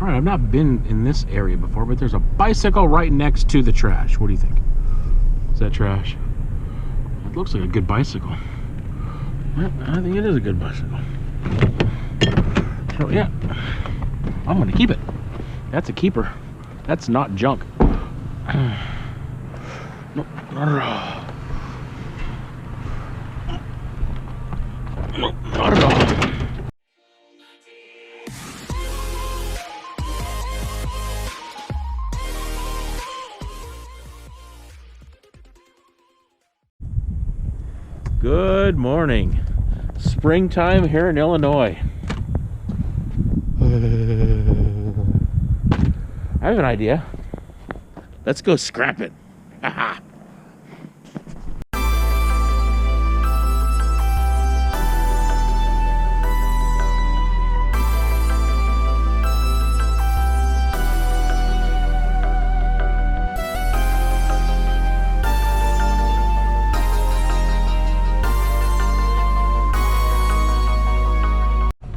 All right, I've not been in this area before, but there's a bicycle right next to the trash. What do you think? Is that trash? It looks like a good bicycle. Well, I think it is a good bicycle. So yeah, I'm gonna keep it. That's a keeper. That's not junk. Nope, not at all. Nope, not at all. Good morning. Springtime here in Illinois. I have an idea. Let's go scrap it. Haha.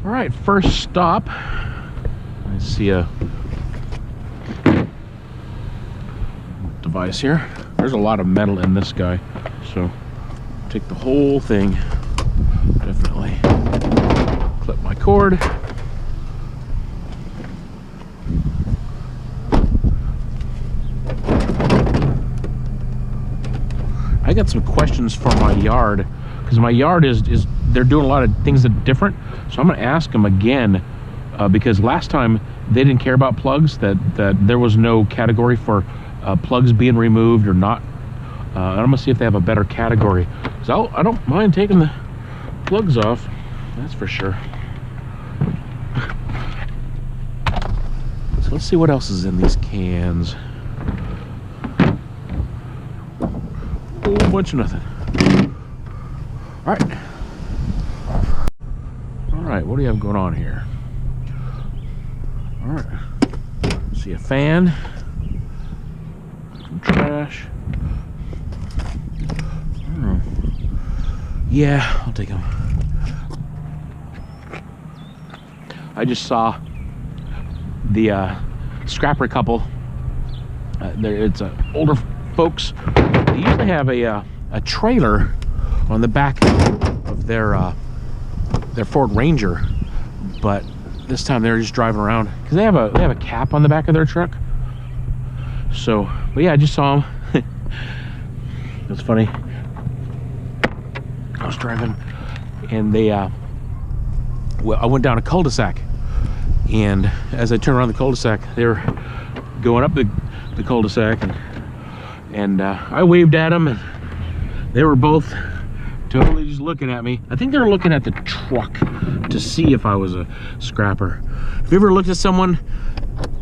All right, first stop. I see a device here. There's a lot of metal in this guy, so take the whole thing. Definitely clip my cord. I got some questions for my yard, because my yard is they're doing a lot of things that are different, so I'm going to ask them again, because last time they didn't care about plugs, that there was no category for plugs being removed or not. I'm going to see if they have a better category, because I don't mind taking the plugs off, that's for sure. So let's see what else is in these cans. A whole bunch of nothing. All right, what do you have going on here? All right, see a fan, some trash. Yeah, I'll take them. I just saw the scrapper couple. It's older folks. They usually have a trailer on the back of their Ford Ranger, but this time they're just driving around because they have a cap on the back of their truck. So, but yeah, I just saw them. It was funny. I was driving, and they well, I went down a cul-de-sac, and as I turned around the cul-de-sac, they were going up the cul-de-sac, and I waved at them, and they were both totally just looking at me. I think they were looking at the truck to see if I was a scrapper. Have you ever looked at someone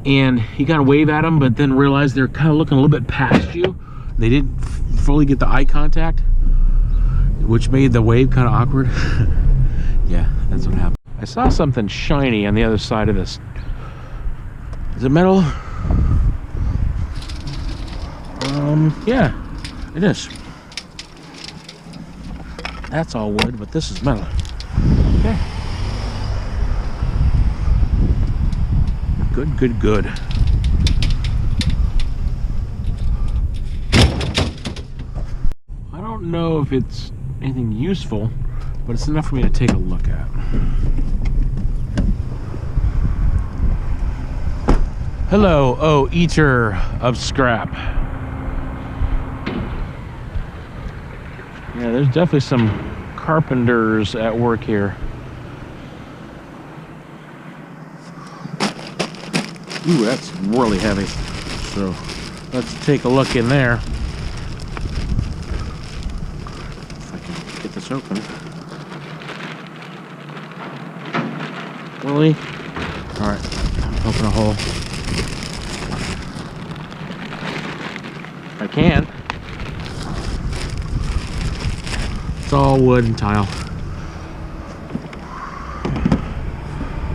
and you kind of wave at them, but then realize they're kind of looking a little bit past you? They didn't fully get the eye contact, which made the wave kind of awkward. Yeah, that's what happened. I saw something shiny on the other side of this. Is it metal? Yeah, it is. That's all wood, but this is metal. Okay. Good, good, good. I don't know if it's anything useful, but it's enough for me to take a look at. Hello, oh eater of scrap. Yeah, there's definitely some carpenters at work here. Ooh, that's really heavy. So let's take a look in there. If I can get this open. Really? All right, open a hole. I can. It's all wood and tile.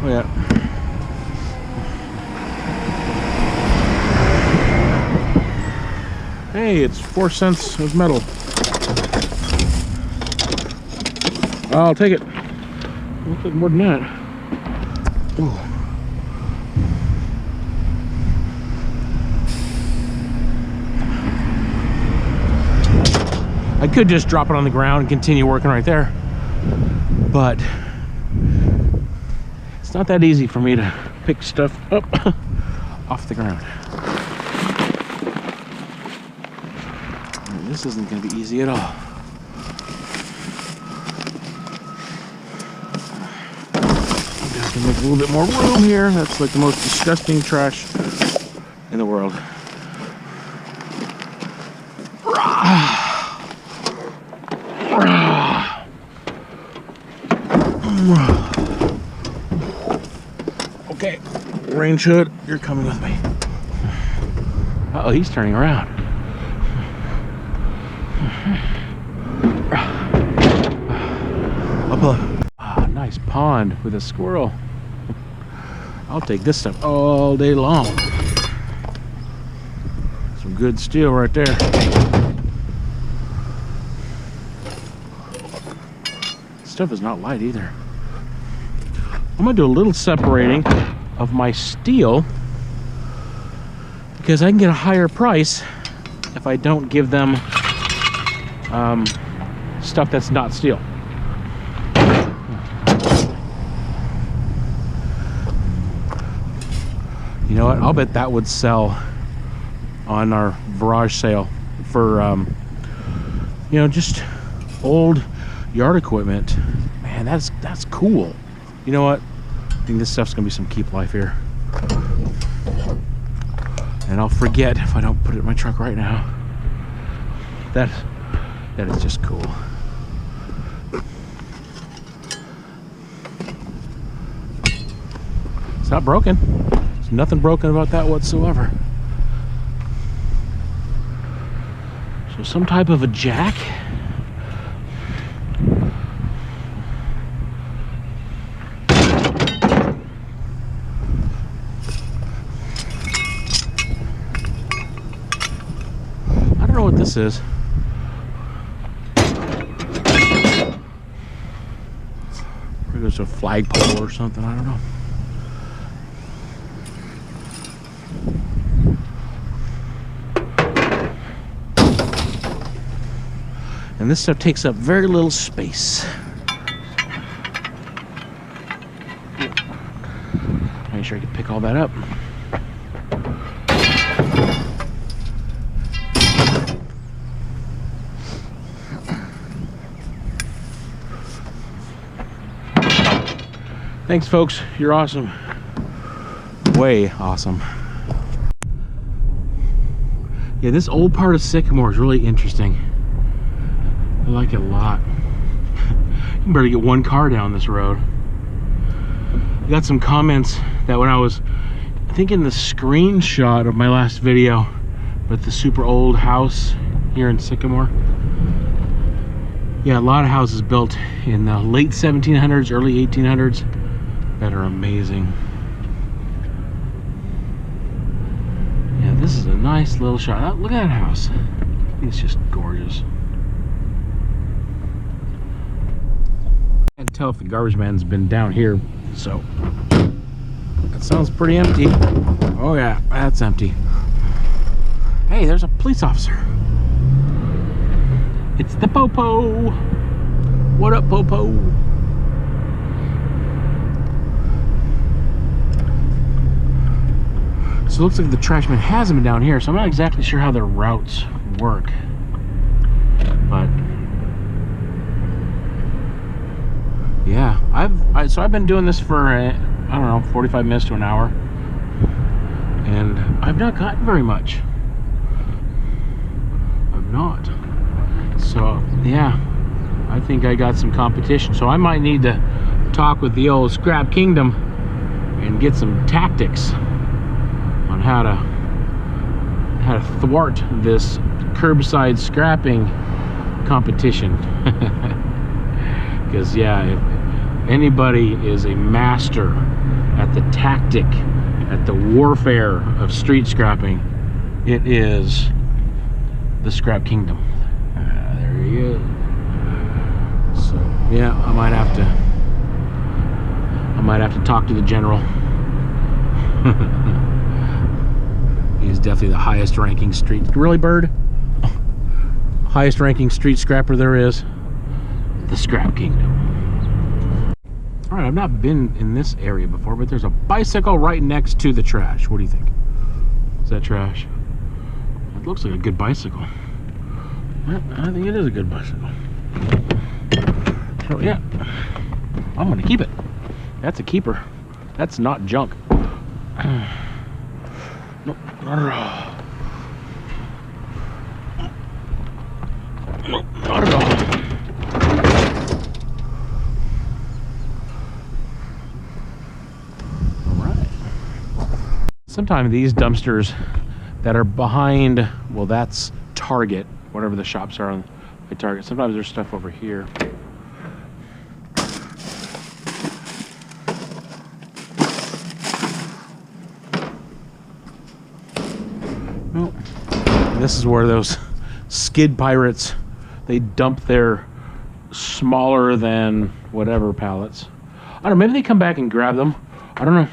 Oh yeah. Hey, it's 4 cents of metal. I'll take it. I'll take more than that. Ooh. I could just drop it on the ground and continue working right there, but it's not that easy for me to pick stuff up off the ground. And this isn't going to be easy at all. To make a little bit more room here. That's like the most disgusting trash in the world. Okay, range hood, you're coming with me. Uh-oh, he's turning around. Up a nice pond with a squirrel. I'll take this stuff all day long. Some good steel right there. Stuff is not light either. I'm gonna do a little separating of my steel because I can get a higher price if I don't give them stuff that's not steel. You know what? I'll bet that would sell on our garage sale for, you know, just old yard equipment. Man, that's cool. You know what? I think this stuff's gonna be some keep life here. And I'll forget if I don't put it in my truck right now. That is just cool. It's not broken. Nothing broken about that whatsoever. So some type of a jack. I don't know what this is. Maybe it's a flagpole or something, I don't know. And this stuff takes up very little space. Make sure I can pick all that up. Thanks, folks. You're awesome. Way awesome. Yeah, this old part of Sycamore is really interesting. I like it a lot. You can barely get one car down this road. I got some comments that when I was, I think in the screenshot of my last video, but the super old house here in Sycamore. Yeah, a lot of houses built in the late 1700s, early 1800s that are amazing. Yeah, this is a nice little shot. Look at that house. It's just gorgeous. I can't tell if the garbage man's been down here, so that sounds pretty empty. Oh yeah, that's empty. Hey, there's a police officer. It's the Popo. What up, Popo? So it looks like the trash man hasn't been down here, so I'm not exactly sure how their routes work. But yeah, I've been doing this for I don't know, 45 minutes to an hour, and I've not gotten very much. I've not. So yeah, I think I got some competition. So I might need to talk with the old Scrap Kingdom and get some tactics on how to thwart this curbside scrapping competition. Because yeah, if anybody is a master at the tactic, at the warfare of street scrapping, it is the Scrap Kingdom. There he is. So yeah, I might have to talk to the general. He's definitely the highest ranking street. Really, Bird? highest ranking street scrapper there is, the Scrap Kingdom. All right, I've not been in this area before, but there's a bicycle right next to the trash. What do you think? Is that trash? It looks like a good bicycle. I think it is a good bicycle. So yeah, I'm gonna keep it. That's a keeper. That's not junk. Nope, not at all. Nope, not at all. All right. Sometimes these dumpsters that are behind, well, that's Target, whatever the shops are on the Target. Sometimes there's stuff over here. Well, this is where those skid pirates, they dump their smaller than whatever pallets. I don't know, maybe they come back and grab them. I don't know.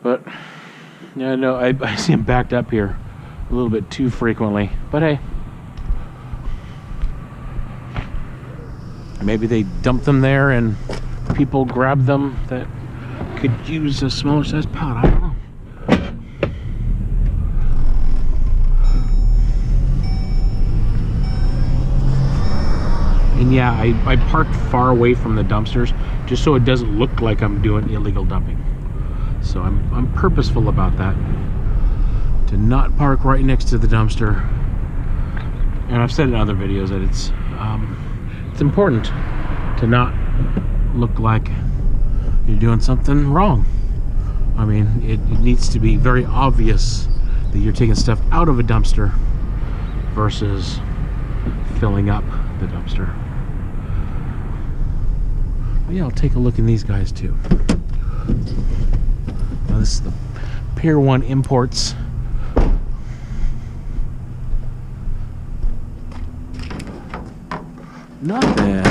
But yeah, no, I see them backed up here a little bit too frequently. But hey, maybe they dump them there and people grab them that could use a smaller size pallet. I don't know. And yeah, I parked far away from the dumpsters just so it doesn't look like I'm doing illegal dumping. So I'm purposeful about that, to not park right next to the dumpster. And I've said in other videos that it's important to not look like you're doing something wrong. I mean, it needs to be very obvious that you're taking stuff out of a dumpster versus filling up the dumpster. But yeah, I'll take a look in these guys too. Now this is the Pier 1 Imports. Nothing.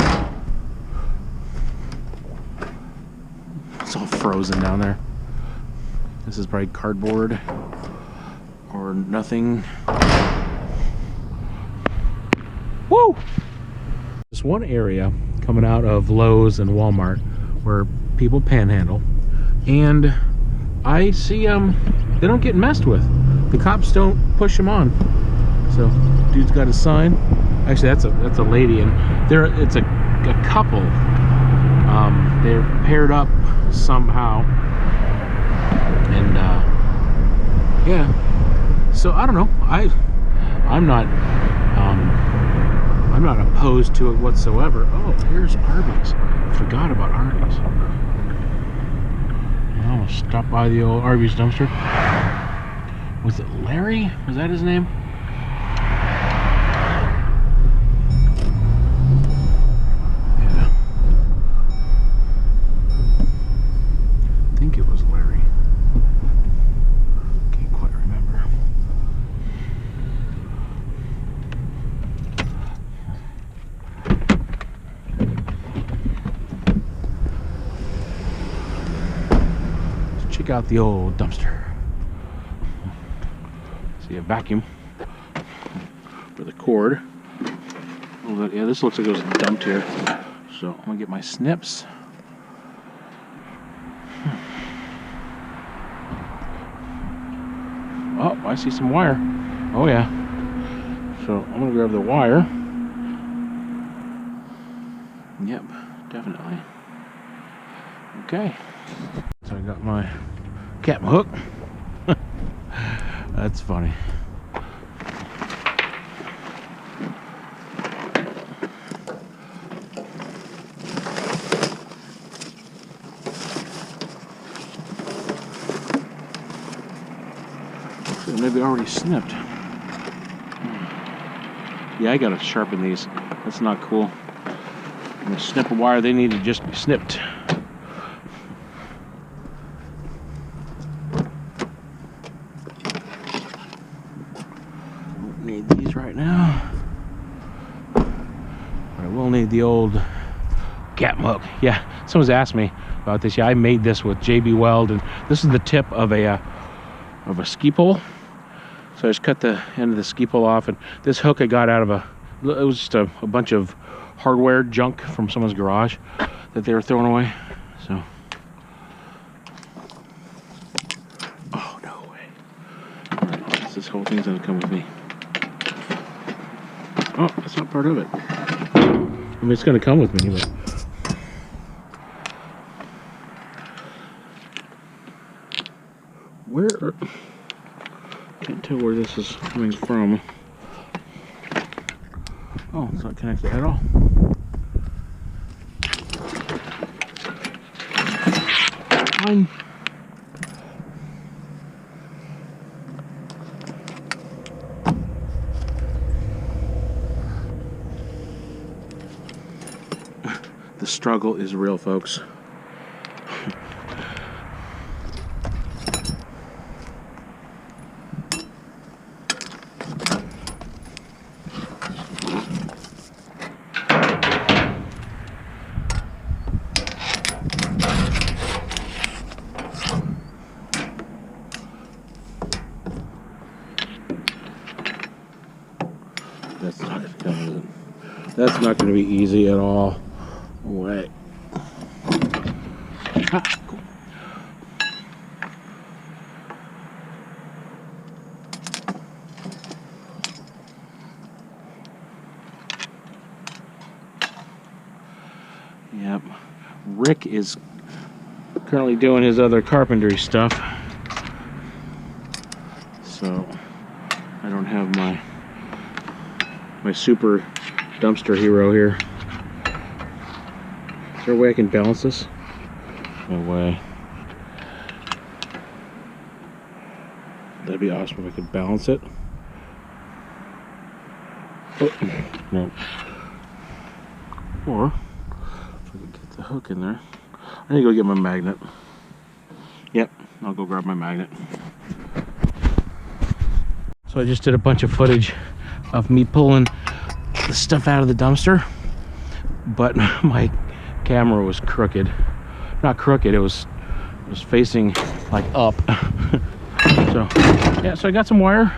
It's all frozen down there. This is probably cardboard or nothing. Woo! There's one area coming out of Lowe's and Walmart where people panhandle, and I see they don't get messed with. The cops don't push them on. So dude's got a sign. Actually, that's a lady, and it's a couple. They're paired up somehow, and yeah. So I don't know. I'm not opposed to it whatsoever. Oh, here's Arby's. Forgot about Arby's. I'll stop by the old Arby's dumpster. Was it Larry? Was that his name? Yeah. I think it was Larry. Can't quite remember. Check out the old dumpster. See a vacuum with a cord. Yeah, this looks like it was dumped here. So I'm gonna get my snips. Oh, I see some wire. Oh yeah. So I'm gonna grab the wire. Yep, definitely. Okay. So I got my captain hook. That's funny. So maybe already snipped. Yeah, I gotta sharpen these. That's not cool. I'm gonna snip a wire, they need to just be snipped. Need these right now. But I will need the old captain hook. Yeah, someone's asked me about this. Yeah, I made this with JB Weld, and this is the tip of a ski pole. So I just cut the end of the ski pole off, and this hook I got out of it was just a bunch of hardware junk from someone's garage that they were throwing away. So, oh no way! This whole thing's gonna come with me. Oh, that's not part of it. I mean, it's gonna come with me, but. Where? Can't tell where this is coming from. Oh, it's not connected at all. Fine. The struggle is real, folks. That's not going to be easy at all. Wait. Ah, cool. Yep. Rick is currently doing his other carpentry stuff, so I don't have my super dumpster hero here. Is there a way I can balance this? No way. That'd be awesome if I could balance it. Oh, no. Or if I could get the hook in there. I need to go get my magnet. Yep, I'll go grab my magnet. So I just did a bunch of footage of me pulling the stuff out of the dumpster, but my camera was crooked. Not crooked, it was facing like up. So yeah, so I got some wire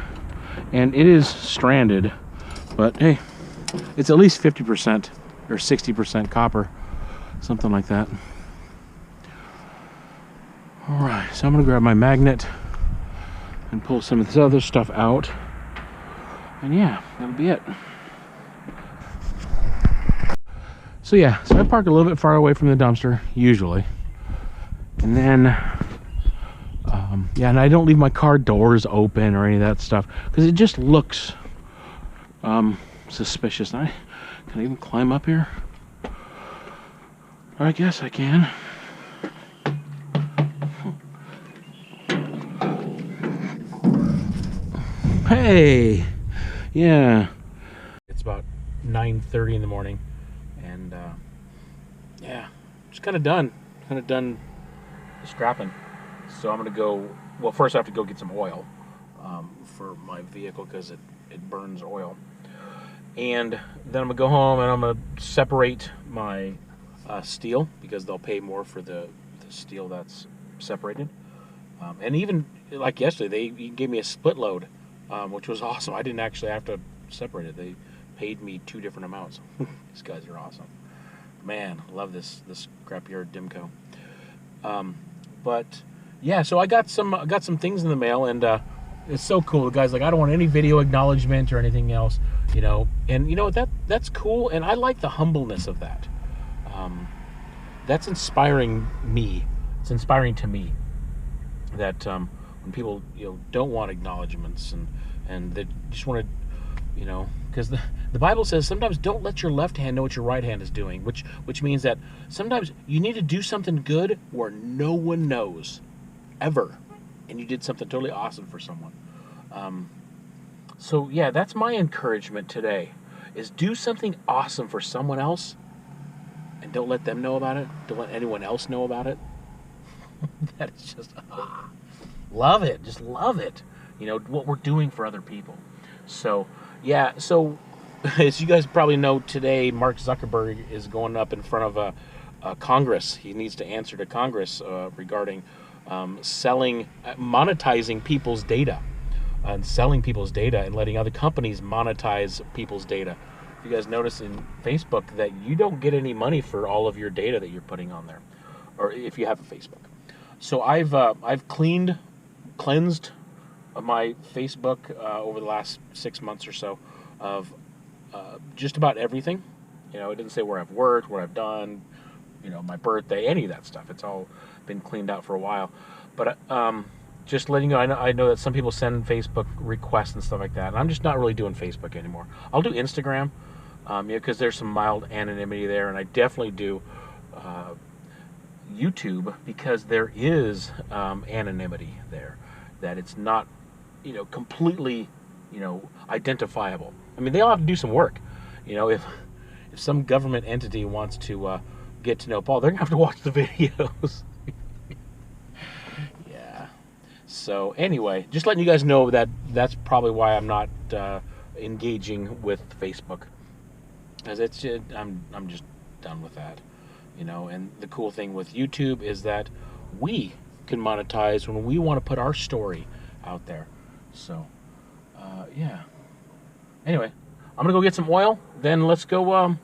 and it is stranded, but hey, it's at least 50% or 60% copper, something like that. All right, so I'm gonna grab my magnet and pull some of this other stuff out, and yeah, that'll be it. So yeah, so I park a little bit far away from the dumpster, usually. And then, yeah, and I don't leave my car doors open or any of that stuff, because it just looks suspicious. Can I even climb up here? I guess I can. Hey! Yeah. It's about 9:30 in the morning. And yeah, just kind of done scrapping. So I'm gonna go, well, first I have to go get some oil for my vehicle, because it burns oil, and then I'm gonna go home and I'm gonna separate my steel, because they'll pay more for the steel that's separated, and even like yesterday they gave me a split load, which was awesome. I didn't actually have to separate it. They paid me 2 different amounts. These guys are awesome. Man, I love this scrapyard Dimco. But yeah, so I got some things in the mail, and it's so cool. The guy's like, I don't want any video acknowledgement or anything else, you know. And you know what, that's cool, and I like the humbleness of that. That's inspiring me. It's inspiring to me that when people, you know, don't want acknowledgments and they just want to, you know, because the Bible says sometimes don't let your left hand know what your right hand is doing, which means that sometimes you need to do something good where no one knows, ever, and you did something totally awesome for someone. So yeah, that's my encouragement today, is do something awesome for someone else, and don't let them know about it. Don't let anyone else know about it. That is just, love it. Just love it. You know, what we're doing for other people. So yeah, so as you guys probably know, today Mark Zuckerberg is going up in front of Congress. He needs to answer to Congress regarding monetizing people's data. and selling people's data and letting other companies monetize people's data. You guys notice in Facebook that you don't get any money for all of your data that you're putting on there, or if you have a Facebook. So I've cleansed my Facebook over the last 6 months or so of just about everything. You know, it didn't say where I've worked, what I've done, you know, my birthday, any of that stuff. It's all been cleaned out for a while. But just letting you know, I know that some people send Facebook requests and stuff like that, and I'm just not really doing Facebook anymore. I'll do Instagram, because there's some mild anonymity there, and I definitely do YouTube because there is anonymity there, that it's not, you know, completely, you know, identifiable. I mean, they all have to do some work. You know, if some government entity wants to get to know Paul, they're gonna have to watch the videos. Yeah. So anyway, just letting you guys know that that's probably why I'm not engaging with Facebook, because it's just, I'm just done with that. You know, and the cool thing with YouTube is that we can monetize when we want to put our story out there. So, yeah. Anyway, I'm gonna go get some oil. Then let's go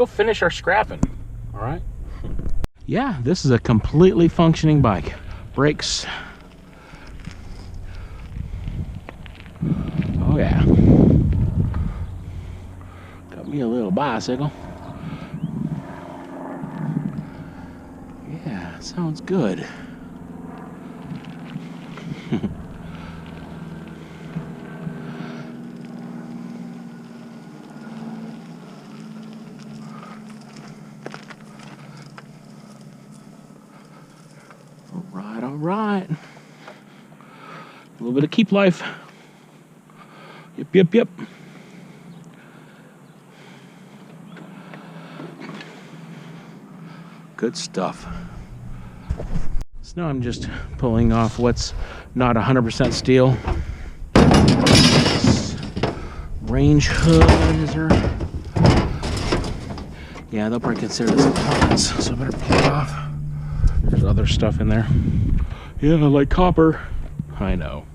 finish our scrapping. All right. Yeah, this is a completely functioning bike. Brakes. Oh yeah. Got me a little bicycle. Yeah, sounds good. All right. A little bit of keep life. Yep. Good stuff. So now I'm just pulling off what's not 100% steel. Range hood is there? Yeah, they'll probably consider this pallets, so I better pull it off. There's other stuff in there. Yeah, like copper. I know.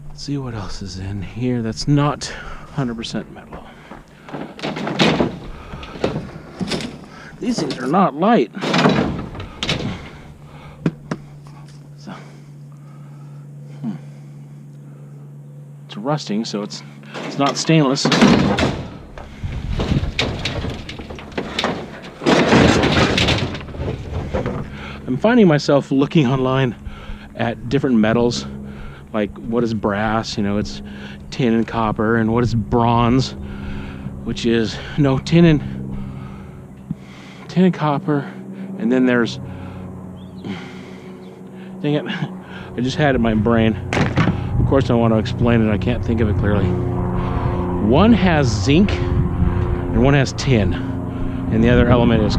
Let's see what else is in here that's not 100% metal. These things are not light. So, it's rusting, so it's not stainless. I'm finding myself looking online at different metals, like what is brass, you know, it's tin and copper, and what is bronze, which is, no, tin and copper, and then there's, dang it, I just had it in my brain. Of course I want to explain it, I can't think of it clearly. One has zinc, and one has tin, and the other element is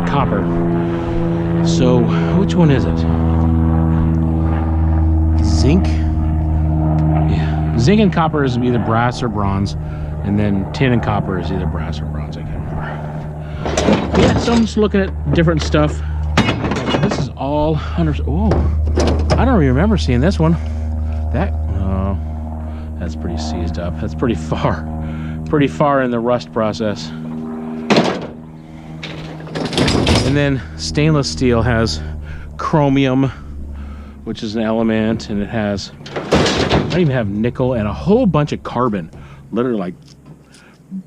copper. So, which one is it? Zinc? Yeah. Zinc and copper is either brass or bronze, and then tin and copper is either brass or bronze. I can't remember. Yeah, so I'm just looking at different stuff. This is all 100%. Oh, I don't remember seeing this one. Oh, that's pretty seized up. That's pretty far in the rust process. And then stainless steel has chromium, which is an element, and it has, I even have nickel and a whole bunch of carbon, literally like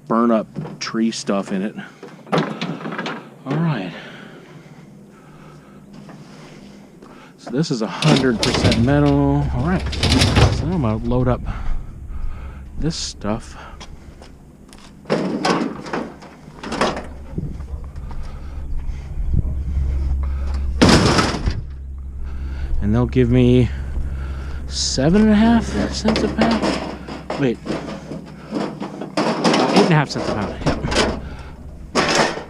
burn up tree stuff in it. All right. So this is 100% metal. All right. So I'm gonna load up this stuff. And they'll give me 7.5 cents a pound. Wait, 8.5 cents a pound. Yep.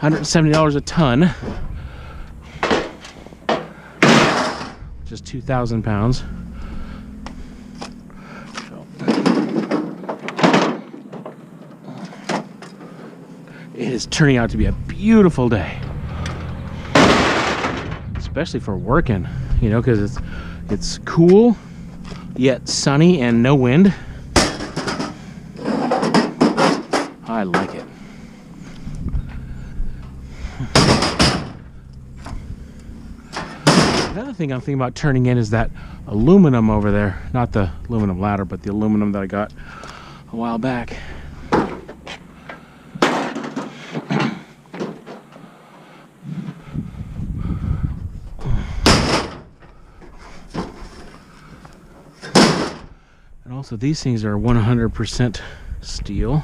$170 a ton. Just 2,000 pounds. So, it is turning out to be a beautiful day. especially for working, you know, because it's cool yet sunny and no wind. I like it. Another thing I'm thinking about turning in is that aluminum over there. Not the aluminum ladder, but the aluminum that I got a while back. And also these things are 100% steel.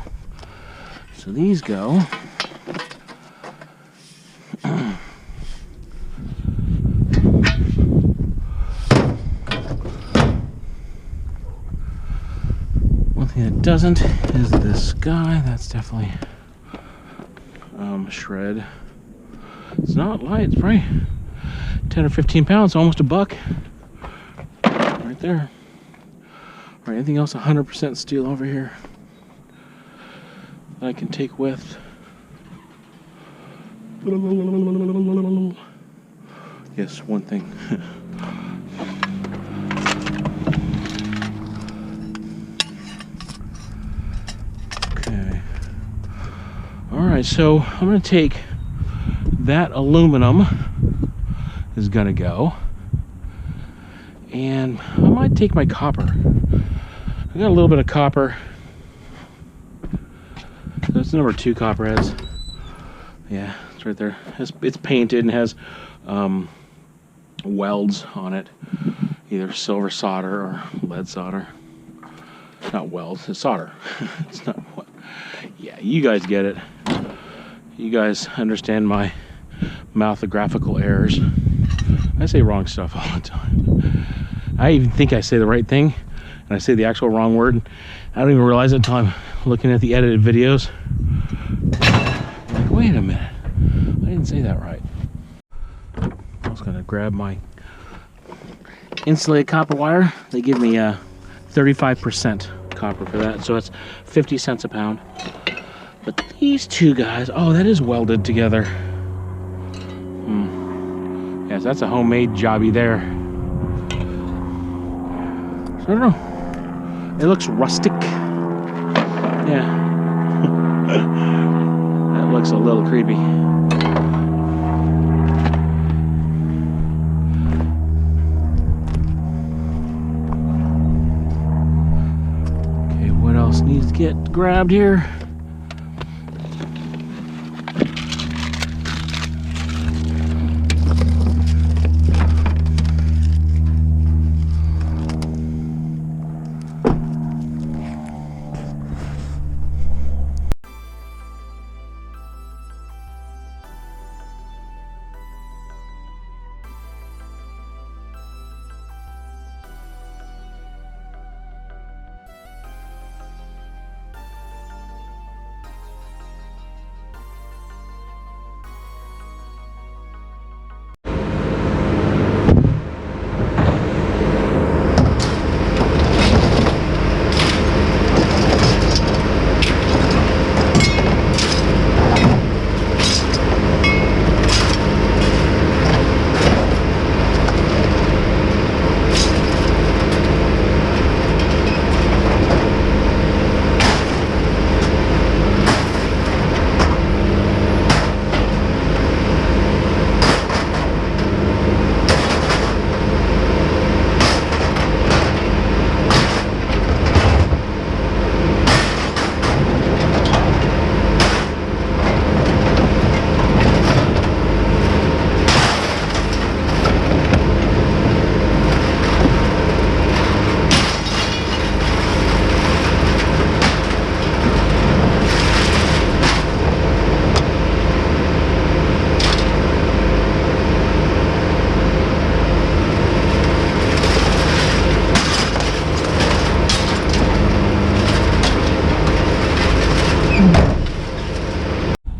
So these go. One thing that doesn't is this guy. That's definitely shred. It's not light. It's probably 10 or 15 pounds, almost a buck. Right there. All right, anything else 100% steel over here that I can take with? Yes, one thing. Okay. All right, so I'm going to take that aluminum is going to go, and I might take my copper. I got a little bit of copper. That's number 2 copperheads. Yeah, it's right there. It's painted and has welds on it, either silver solder or lead solder. Not welds, it's solder. It's not what. Yeah, you guys get it. You guys understand my mouthographical errors. I say wrong stuff all the time. I even think I say the right thing, and I say the actual wrong word. I don't even realize it until I'm looking at the edited videos. I'm like, wait a minute, I didn't say that right. I was gonna grab my insulated copper wire. They give me 35% copper for that, so it's 50 cents a pound. But these two guys, oh, that is welded together. Yes, that's a homemade jobby there. So I don't know. It looks rustic. Yeah. That looks a little creepy. Okay, what else needs to get grabbed here?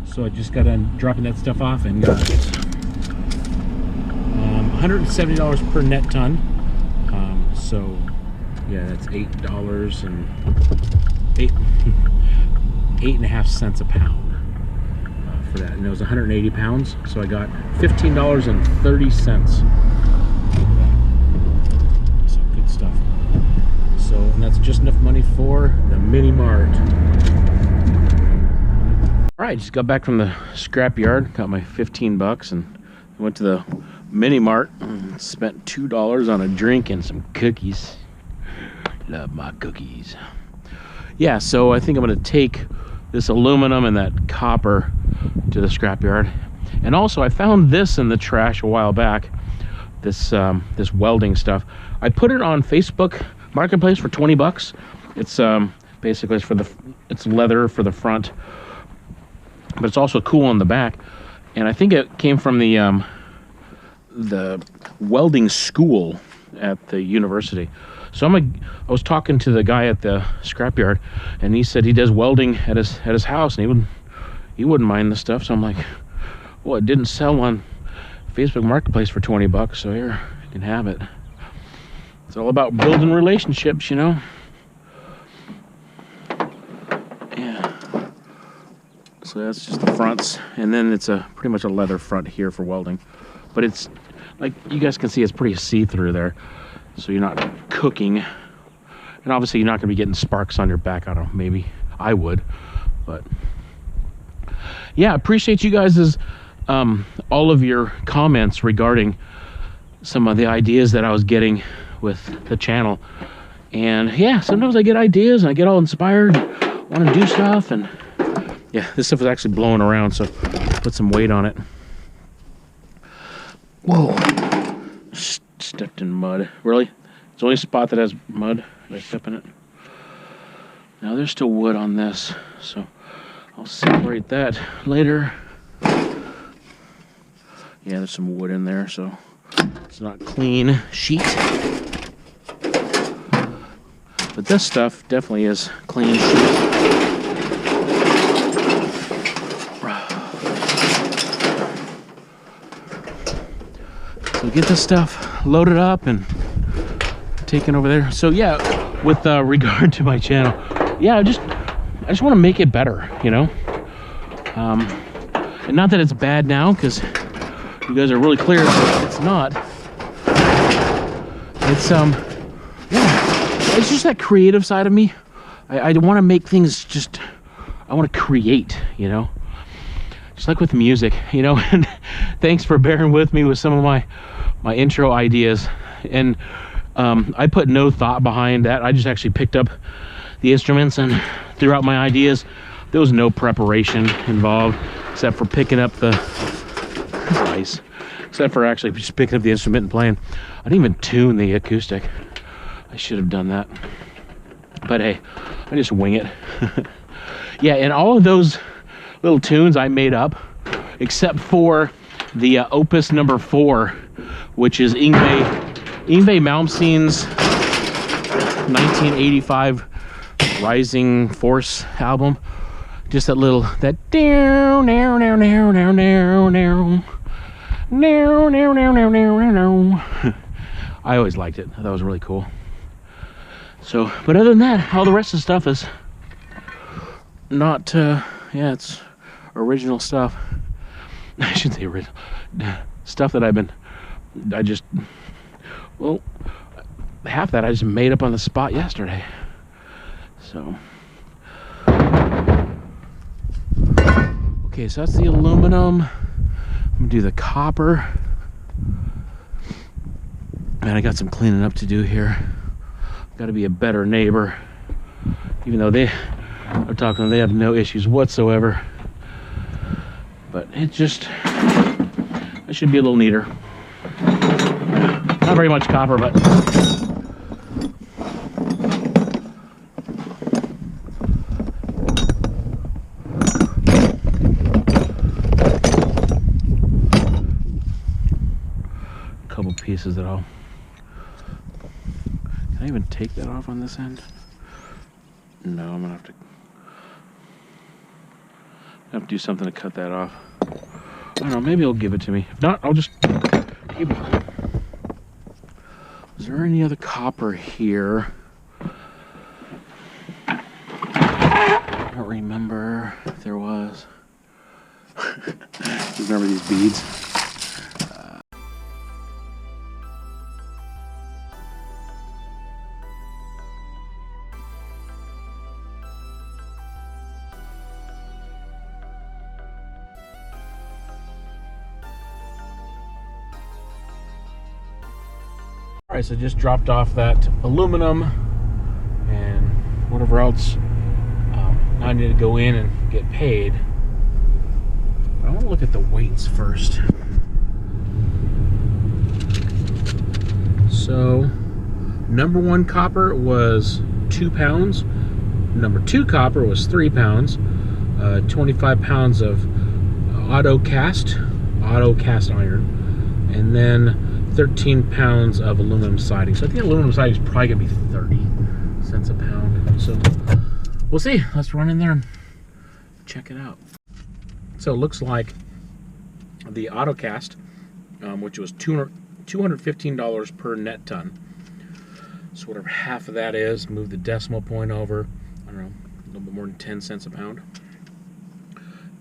So I just got done dropping that stuff off and got $170 per net ton. So yeah, that's $8 and 8.5 cents a pound for that, and it was 180 pounds, so I got $15.30. So good stuff. So, and that's just enough money for the mini mart. All right, just got back from the scrap yard, got my 15 bucks, and went to the mini mart and spent $2 on a drink and some cookies. Love my cookies. Yeah, so I think I'm gonna take this aluminum and that copper to the scrapyard. And also I found this in the trash a while back, this welding stuff. I put it on Facebook Marketplace for 20 bucks. It's basically it's leather for the front, but it's also cool on the back. And I think it came from the welding school at the university. So I was talking to the guy at the scrapyard, and he said he does welding at his house, and he wouldn't mind the stuff. So I'm like, well, it didn't sell on Facebook Marketplace for 20 bucks, so here, you can have it. It's all about building relationships, you know. Yeah. So that's just the fronts, and then it's pretty much a leather front here for welding, but it's like you guys can see, it's pretty see-through there. So you're not cooking, and obviously you're not going to be getting sparks on your back. I don't know, maybe I would, but yeah, appreciate you guys' all of your comments regarding some of the ideas that I was getting with the channel. And yeah, sometimes I get ideas and I get all inspired, want to do stuff, and yeah, this stuff is actually blowing around, so put some weight on it. Whoa. Stepped in mud. Really? It's the only spot that has mud. Did I step in it? Now there's still wood on this, so I'll separate that later. Yeah, there's some wood in there, so it's not clean sheet. But this stuff definitely is clean sheet. So get this stuff loaded up and taken over there. So yeah, with regard to my channel, yeah, I just want to make it better, you know. And not that it's bad now, because you guys are really clear it's not. It's yeah, it's just that creative side of me. I want to make things just, I want to create, you know, just like with music, you know. And thanks for bearing with me with some of my intro ideas, and I put no thought behind that. I just actually picked up the instruments and threw out my ideas. There was no preparation involved, except for picking up the nice, except for actually just picking up the instrument and playing. I didn't even tune the acoustic. I should have done that, but hey, I just wing it. Yeah, and all of those little tunes I made up, except for the opus number 4, which is Yngwie Malmsteen's 1985 Rising Force album. Just that little, that down, now, now, now, now, now, now, now, now, now, now, now, now. I always liked it. That was really cool. So, but other than that, all the rest of the stuff is not, yeah, it's original stuff. I shouldn't say original. Stuff that well, half that I just made up on the spot yesterday. So, okay, so that's the aluminum. I'm gonna do the copper. Man, I got some cleaning up to do here. Got to be a better neighbor, even though they are talking, they have no issues whatsoever. But it just, it should be a little neater. Not very much copper, but a couple pieces that I'll, can I even take that off on this end? No, I'm gonna have to do something to cut that off. I don't know, maybe he'll give it to me. If not, I'll just keep it. Is there any other copper here? I don't remember if there was. Remember these beads? All right, so just dropped off that aluminum and whatever else. Now I need to go in and get paid. But I want to look at the weights first. So, number 1 copper was 2 pounds. Number 2 copper was 3 pounds. 25 pounds of auto cast iron, and then 13 pounds of aluminum siding. So I think aluminum siding is probably gonna be 30 cents a pound. So we'll see. Let's run in there and check it out. So it looks like the auto cast, which was $215 per net ton. So whatever half of that is, move the decimal point over, I don't know, a little bit more than 10 cents a pound.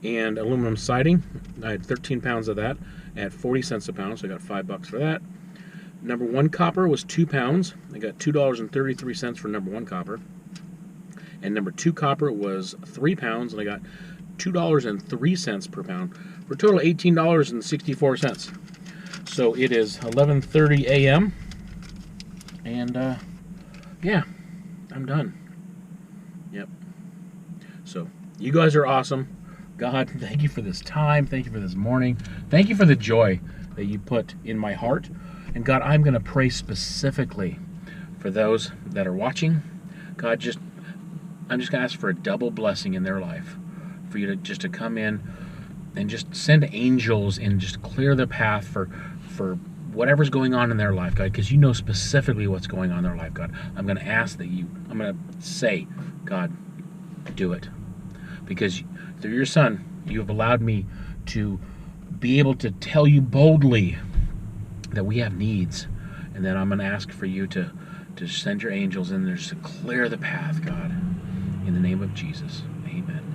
And aluminum siding, I had 13 pounds of that at 40 cents a pound, so I got $5 for that. Number 1 copper was 2 pounds. I got $2.33 for number 1 copper. And number 2 copper was 3 pounds, and I got $2.03 per pound, for a total of $18.64. So it is 11:30 a.m. and yeah, I'm done. Yep. So you guys are awesome. God, thank you for this time. Thank you for this morning. Thank you for the joy that you put in my heart. And God, I'm going to pray specifically for those that are watching. God, I'm just going to ask for a double blessing in their life, for you to come in and just send angels and just clear the path for whatever's going on in their life, God, because you know specifically what's going on in their life, God. I'm going to ask that I'm going to say, God, do it. Because through your Son, you have allowed me to be able to tell you boldly that we have needs, and then I'm going to ask for you to send your angels in there to clear the path, God, in the name of Jesus. Amen.